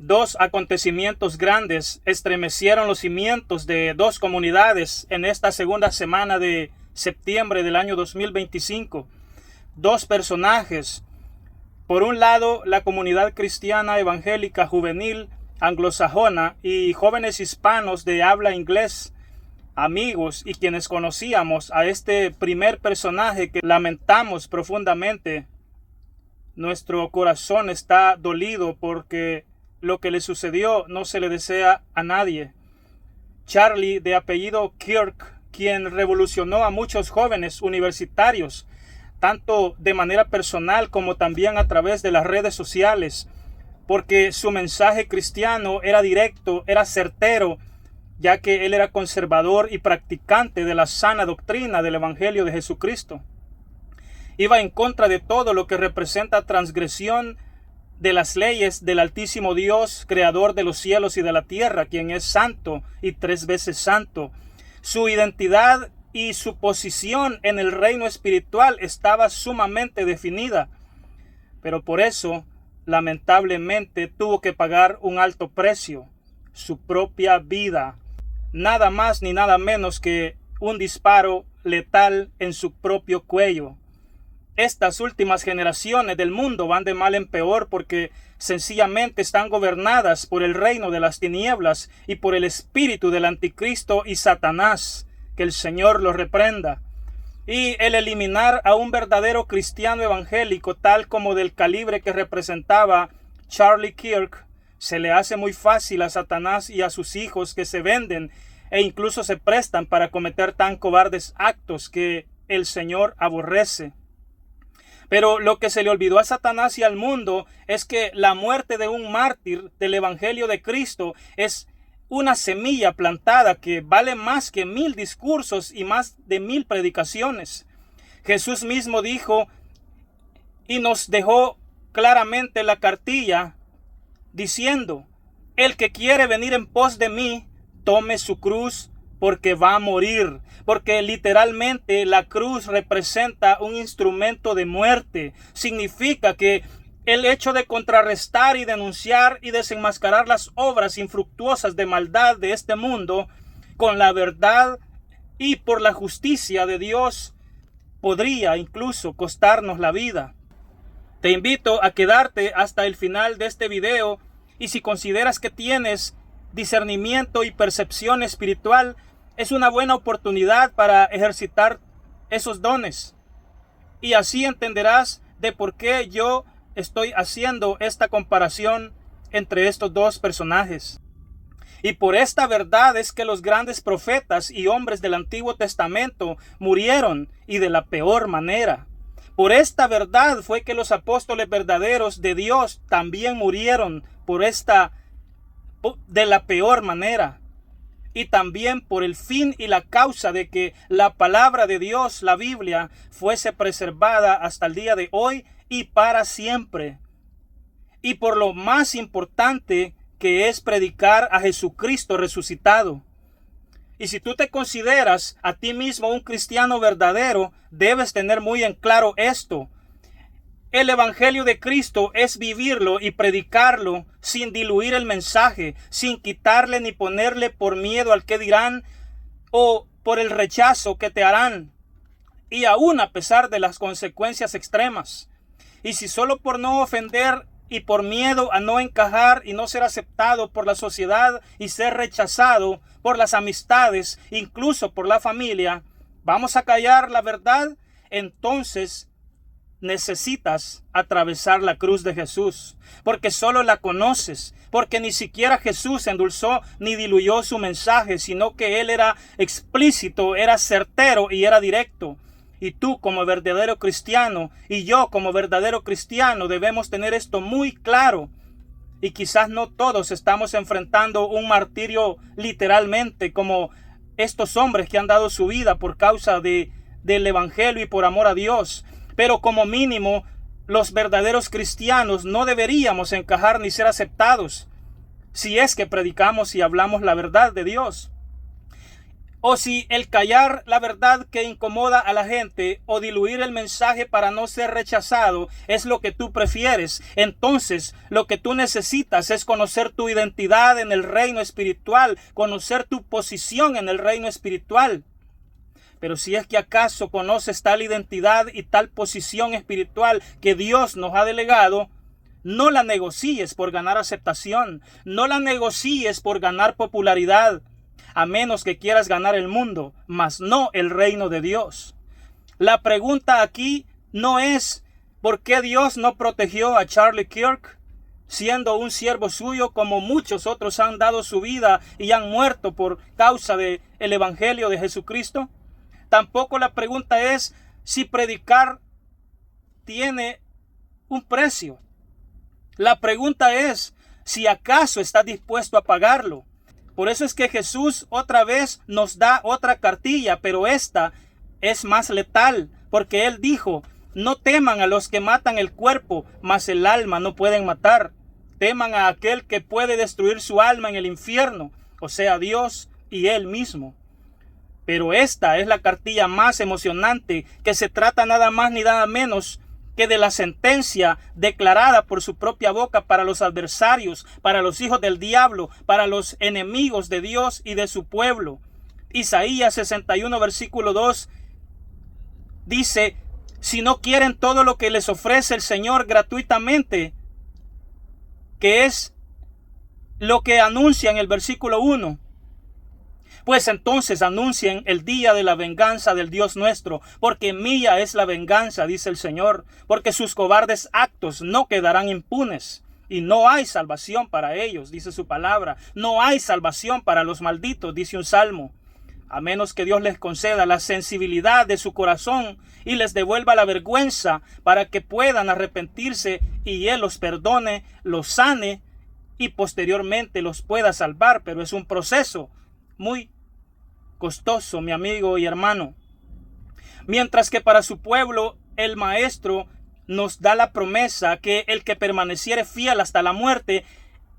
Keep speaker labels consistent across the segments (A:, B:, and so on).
A: Dos acontecimientos grandes estremecieron los cimientos de dos comunidades en esta segunda semana de septiembre del año 2025. Dos personajes. Por un lado, la comunidad cristiana evangélica juvenil anglosajona y jóvenes hispanos de habla inglés, amigos y quienes conocíamos a este primer personaje que lamentamos profundamente. Nuestro corazón está dolido porque lo que le sucedió no se le desea a nadie. Charlie, de apellido Kirk, quien revolucionó a muchos jóvenes universitarios, tanto de manera personal como también a través de las redes sociales, porque su mensaje cristiano era directo, era certero, ya que él era conservador y practicante de la sana doctrina del Evangelio de Jesucristo. Iba en contra de todo lo que representa transgresión de las leyes del Altísimo Dios, creador de los cielos y de la tierra, quien es santo y 3 veces santo. Su identidad y su posición en el reino espiritual estaba sumamente definida, pero por eso, lamentablemente, tuvo que pagar un alto precio, su propia vida. Nada más ni nada menos que un disparo letal en su propio cuello. Estas últimas generaciones del mundo van de mal en peor porque sencillamente están gobernadas por el reino de las tinieblas y por el espíritu del anticristo y Satanás. Que el Señor los reprenda. Y el eliminar a un verdadero cristiano evangélico tal como del calibre que representaba Charlie Kirk se le hace muy fácil a Satanás y a sus hijos, que se venden e incluso se prestan para cometer tan cobardes actos que el Señor aborrece. Pero lo que se le olvidó a Satanás y al mundo es que la muerte de un mártir del Evangelio de Cristo es una semilla plantada que vale más que 1000 discursos y más de 1000 predicaciones. Jesús mismo dijo y nos dejó claramente la cartilla diciendo: el que quiere venir en pos de mí, tome su cruz, porque va a morir. Porque literalmente la cruz representa un instrumento de muerte. Significa que el hecho de contrarrestar y denunciar y desenmascarar las obras infructuosas de maldad de este mundo con la verdad y por la justicia de Dios podría incluso costarnos la vida. Te invito a quedarte hasta el final de este video, y si consideras que tienes discernimiento y percepción espiritual, es una buena oportunidad para ejercitar esos dones. Y así entenderás de por qué yo estoy haciendo esta comparación entre estos dos personajes. Y por esta verdad es que los grandes profetas y hombres del Antiguo Testamento murieron, y de la peor manera. Por esta verdad fue que los apóstoles verdaderos de Dios también murieron de la peor manera. Y también por el fin y la causa de que la palabra de Dios, la Biblia, fuese preservada hasta el día de hoy y para siempre. Y por lo más importante, que es predicar a Jesucristo resucitado. Y si tú te consideras a ti mismo un cristiano verdadero, debes tener muy en claro esto. El Evangelio de Cristo es vivirlo y predicarlo sin diluir el mensaje, sin quitarle ni ponerle por miedo al que dirán o por el rechazo que te harán, y aún a pesar de las consecuencias extremas. Y si solo por no ofender y por miedo a no encajar y no ser aceptado por la sociedad y ser rechazado por las amistades, incluso por la familia, vamos a callar la verdad, entonces necesitas atravesar la cruz de Jesús, porque solo la conoces, porque ni siquiera Jesús endulzó ni diluyó su mensaje, sino que él era explícito, era certero y era directo. Y tú como verdadero cristiano y yo como verdadero cristiano debemos tener esto muy claro. Y quizás no todos estamos enfrentando un martirio literalmente como estos hombres que han dado su vida por causa del Evangelio y por amor a Dios. Pero como mínimo, los verdaderos cristianos no deberíamos encajar ni ser aceptados si es que predicamos y hablamos la verdad de Dios. o si el callar la verdad que incomoda a la gente o diluir el mensaje para no ser rechazado es lo que tú prefieres, entonces lo que tú necesitas es conocer tu identidad en el reino espiritual, conocer tu posición en el reino espiritual. Pero si es que acaso conoces tal identidad y tal posición espiritual que Dios nos ha delegado, no la negocies por ganar aceptación, no la negocies por ganar popularidad, a menos que quieras ganar el mundo, mas no el reino de Dios. La pregunta aquí no es ¿por qué Dios no protegió a Charlie Kirk, siendo un siervo suyo, como muchos otros han dado su vida y han muerto por causa del evangelio de Jesucristo? Tampoco la pregunta es si predicar tiene un precio. La pregunta es si acaso estás dispuesto a pagarlo. Por eso es que Jesús otra vez nos da otra cartilla, pero esta es más letal, porque Él dijo: no teman a los que matan el cuerpo, mas el alma no pueden matar. Teman a aquel que puede destruir su alma en el infierno, o sea, Dios y Él mismo. Pero esta es la cartilla más emocionante, que se trata nada más ni nada menos que de la sentencia declarada por su propia boca para los adversarios, para los hijos del diablo, para los enemigos de Dios y de su pueblo. Isaías 61 versículo 2 dice: si no quieren todo lo que les ofrece el Señor gratuitamente, que es lo que anuncia en el versículo 1, pues entonces anuncien el día de la venganza del Dios nuestro, porque mía es la venganza, dice el Señor, porque sus cobardes actos no quedarán impunes. Y no hay salvación para ellos, dice su palabra. No hay salvación para los malditos, dice un salmo. A menos que Dios les conceda la sensibilidad de su corazón y les devuelva la vergüenza para que puedan arrepentirse y Él los perdone, los sane y posteriormente los pueda salvar. Pero es un proceso muy costoso, mi amigo y hermano. Mientras que para su pueblo el Maestro nos da la promesa que el que permaneciere fiel hasta la muerte,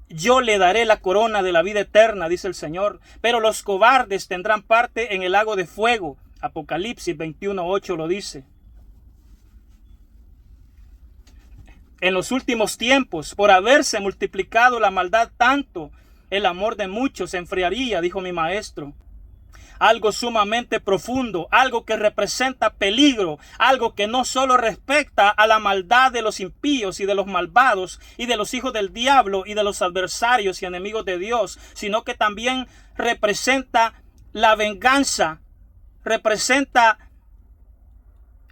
A: yo le daré la corona de la vida eterna, dice el Señor. Pero los cobardes tendrán parte en el lago de fuego. Apocalipsis 21:8 lo dice. En los últimos tiempos, por haberse multiplicado la maldad tanto, el amor de muchos se enfriaría, dijo mi Maestro. Algo sumamente profundo, algo que representa peligro, algo que no solo respecta a la maldad de los impíos y de los malvados y de los hijos del diablo y de los adversarios y enemigos de Dios, sino que también representa la venganza, representa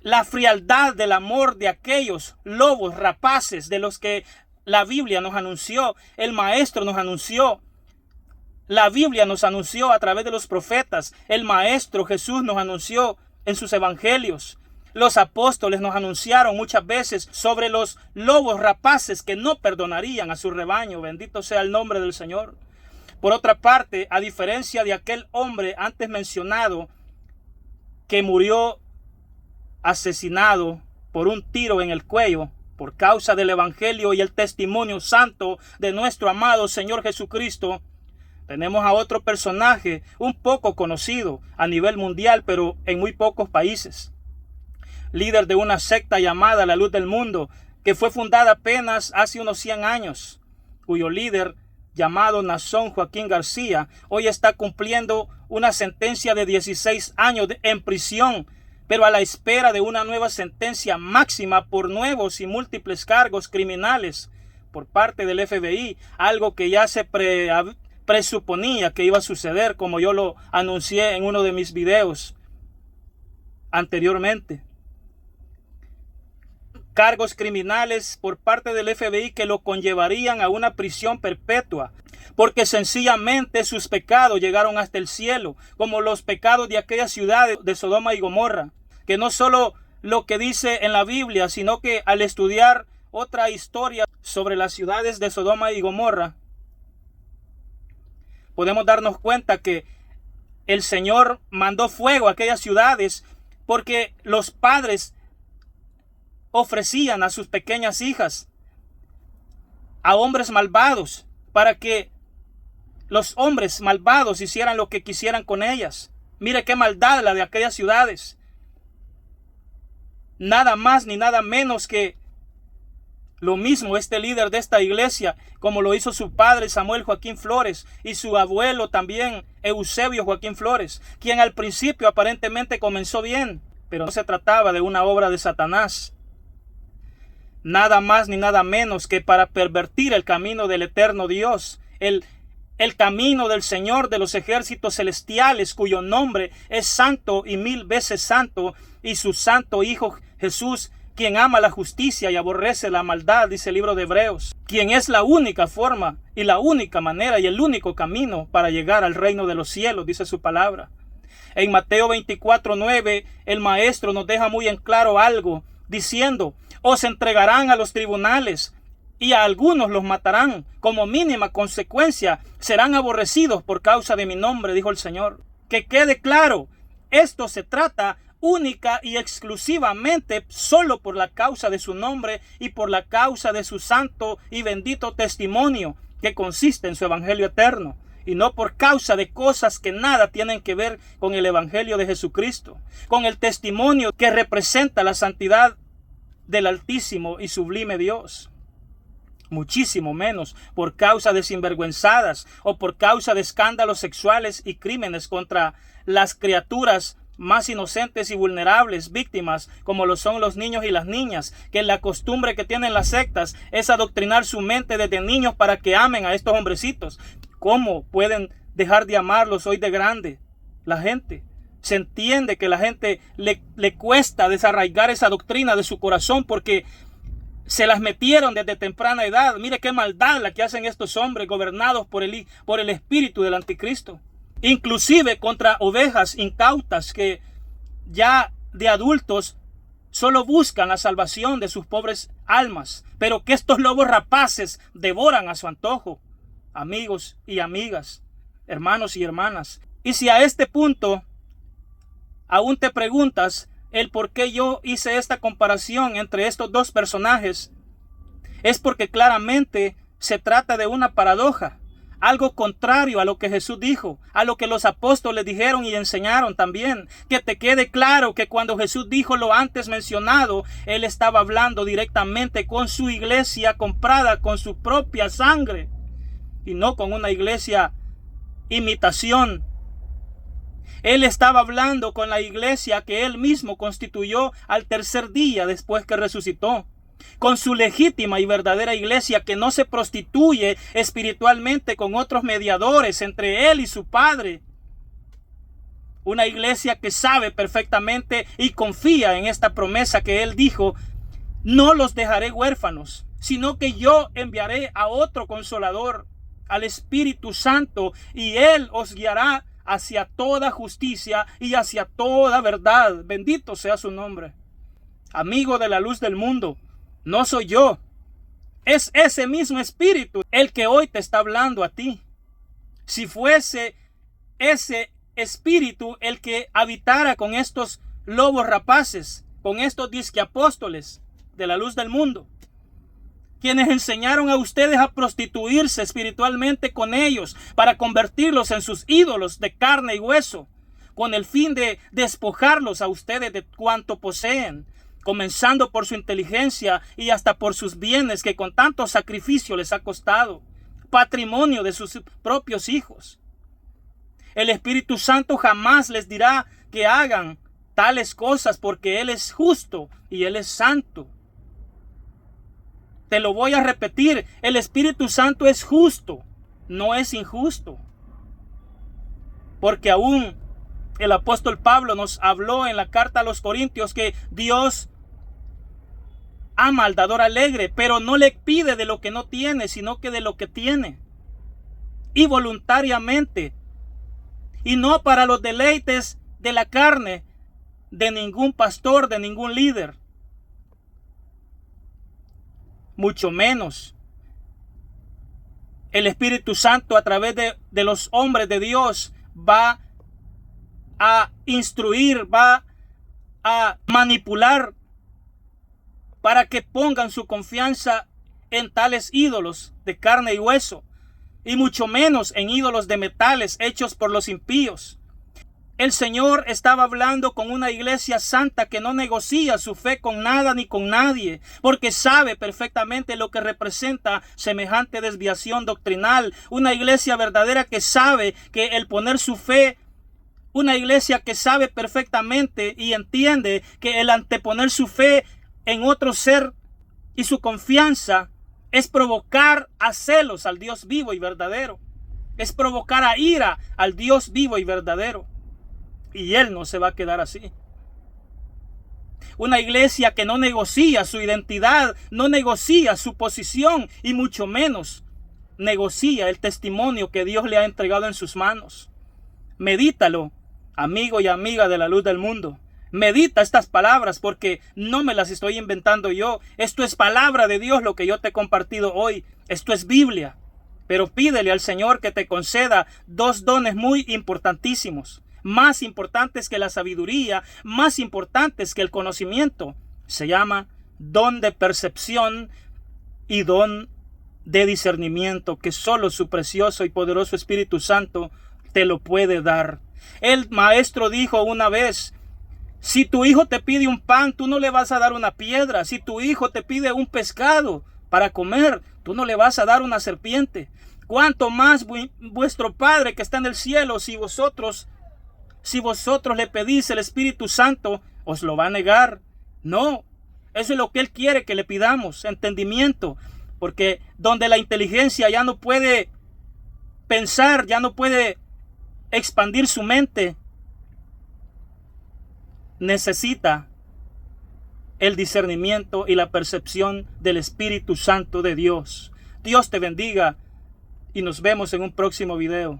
A: la frialdad del amor de aquellos lobos rapaces de los que la Biblia nos anunció, el Maestro nos anunció. La Biblia nos anunció a través de los profetas. El Maestro Jesús nos anunció en sus evangelios. Los apóstoles nos anunciaron muchas veces sobre los lobos rapaces que no perdonarían a su rebaño. Bendito sea el nombre del Señor. Por otra parte, a diferencia de aquel hombre antes mencionado que murió asesinado por un tiro en el cuello por causa del evangelio y el testimonio santo de nuestro amado Señor Jesucristo, tenemos a otro personaje un poco conocido a nivel mundial, pero en muy pocos países. Líder de una secta llamada La Luz del Mundo, que fue fundada apenas hace unos 100 años, cuyo líder, llamado Naasón Joaquín García, hoy está cumpliendo una sentencia de 16 años en prisión, pero a la espera de una nueva sentencia máxima por nuevos y múltiples cargos criminales por parte del FBI, algo que ya se presuponía que iba a suceder, como yo lo anuncié en uno de mis videos anteriormente. Cargos criminales por parte del FBI que lo conllevarían a una prisión perpetua, porque sencillamente sus pecados llegaron hasta el cielo, como los pecados de aquellas ciudades de Sodoma y Gomorra, que no solo lo que dice en la Biblia, sino que al estudiar otra historia sobre las ciudades de Sodoma y Gomorra, podemos darnos cuenta que el Señor mandó fuego a aquellas ciudades porque los padres ofrecían a sus pequeñas hijas a hombres malvados para que los hombres malvados hicieran lo que quisieran con ellas. Mire qué maldad la de aquellas ciudades. Nada más ni nada menos que lo mismo este líder de esta iglesia, como lo hizo su padre Samuel Joaquín Flores y su abuelo también Eusebio Joaquín Flores, quien al principio aparentemente comenzó bien, pero no se trataba de una obra de Satanás. Nada más ni nada menos que para pervertir el camino del eterno Dios, el camino del Señor de los ejércitos celestiales, cuyo nombre es santo y 1000 veces santo, y su santo Hijo Jesús, quien ama la justicia y aborrece la maldad, dice el libro de Hebreos, quien es la única forma y la única manera y el único camino para llegar al reino de los cielos, dice su palabra. En Mateo 24:9, el maestro nos deja muy en claro algo, diciendo: os entregarán a los tribunales y a algunos los matarán. Como mínima consecuencia serán aborrecidos por causa de mi nombre, dijo el Señor. Que quede claro, esto se trata única y exclusivamente solo por la causa de su nombre y por la causa de su santo y bendito testimonio que consiste en su evangelio eterno, y no por causa de cosas que nada tienen que ver con el evangelio de Jesucristo, con el testimonio que representa la santidad del altísimo y sublime Dios. Muchísimo menos por causa de sinvergüenzadas o por causa de escándalos sexuales y crímenes contra las criaturas más inocentes y vulnerables, víctimas como lo son los niños y las niñas, que la costumbre que tienen las sectas es adoctrinar su mente desde niños para que amen a estos hombrecitos. ¿Cómo pueden dejar de amarlos hoy de grande la gente? Se entiende que la gente le cuesta desarraigar esa doctrina de su corazón porque se las metieron desde temprana edad. Mire qué maldad la que hacen estos hombres gobernados por el espíritu del anticristo. Inclusive contra ovejas incautas que ya de adultos solo buscan la salvación de sus pobres almas, pero que estos lobos rapaces devoran a su antojo. Amigos y amigas, hermanos y hermanas. Y si a este punto aún te preguntas el por qué yo hice esta comparación entre estos dos personajes, es porque claramente se trata de una paradoja. Algo contrario a lo que Jesús dijo, a lo que los apóstoles dijeron y enseñaron también. Que te quede claro que cuando Jesús dijo lo antes mencionado, Él estaba hablando directamente con su iglesia comprada con su propia sangre y no con una iglesia imitación. Él estaba hablando con la iglesia que Él mismo constituyó al tercer día después que resucitó, con su legítima y verdadera iglesia que no se prostituye espiritualmente con otros mediadores entre Él y su Padre. Una iglesia que sabe perfectamente y confía en esta promesa que Él dijo: no los dejaré huérfanos, sino que yo enviaré a otro consolador, al Espíritu Santo, y Él os guiará hacia toda justicia y hacia toda verdad. Bendito sea su nombre. Amigo de la luz del mundo, no soy yo. Es ese mismo Espíritu el que hoy te está hablando a ti. Si fuese ese Espíritu el que habitara con estos lobos rapaces, con estos disque apóstoles de la luz del mundo, quienes enseñaron a ustedes a prostituirse espiritualmente con ellos para convertirlos en sus ídolos de carne y hueso, con el fin de despojarlos a ustedes de cuanto poseen, comenzando por su inteligencia y hasta por sus bienes que con tanto sacrificio les ha costado, patrimonio de sus propios hijos. El Espíritu Santo jamás les dirá que hagan tales cosas porque Él es justo y Él es santo. Te lo voy a repetir, el Espíritu Santo es justo, no es injusto. Porque aún el apóstol Pablo nos habló en la carta a los Corintios que Dios ama al dador alegre, pero no le pide de lo que no tiene, sino que de lo que tiene. Y voluntariamente. Y no para los deleites de la carne de ningún pastor, de ningún líder. Mucho menos el Espíritu Santo a través de los hombres de Dios va a instruir, va a manipular para que pongan su confianza en tales ídolos de carne y hueso, y mucho menos en ídolos de metales hechos por los impíos. El Señor estaba hablando con una iglesia santa que no negocia su fe con nada ni con nadie, porque sabe perfectamente lo que representa semejante desviación doctrinal. Una iglesia verdadera que sabe que el poner su fe, una iglesia que sabe perfectamente y entiende que el anteponer su fe en otro ser y su confianza es provocar a celos al Dios vivo y verdadero. Es provocar a ira al Dios vivo y verdadero. Y Él no se va a quedar así. Una iglesia que no negocia su identidad, no negocia su posición y mucho menos negocia el testimonio que Dios le ha entregado en sus manos. Medítalo, amigo y amiga de la luz del mundo. Medita estas palabras porque no me las estoy inventando yo. Esto es palabra de Dios lo que yo te he compartido hoy. Esto es Biblia. Pero pídele al Señor que te conceda dos dones muy importantísimos. Más importantes que la sabiduría, más importantes que el conocimiento. Se llama don de percepción y don de discernimiento, que solo su precioso y poderoso Espíritu Santo te lo puede dar. El maestro dijo una vez: si tu hijo te pide un pan, tú no le vas a dar una piedra. Si tu hijo te pide un pescado para comer, tú no le vas a dar una serpiente. Cuánto más vuestro Padre que está en el cielo, si vosotros le pedís el Espíritu Santo, os lo va a negar. No, eso es lo que Él quiere que le pidamos, entendimiento. Porque donde la inteligencia ya no puede pensar, ya no puede expandir su mente, necesita el discernimiento y la percepción del Espíritu Santo de Dios. Dios te bendiga y nos vemos en un próximo video.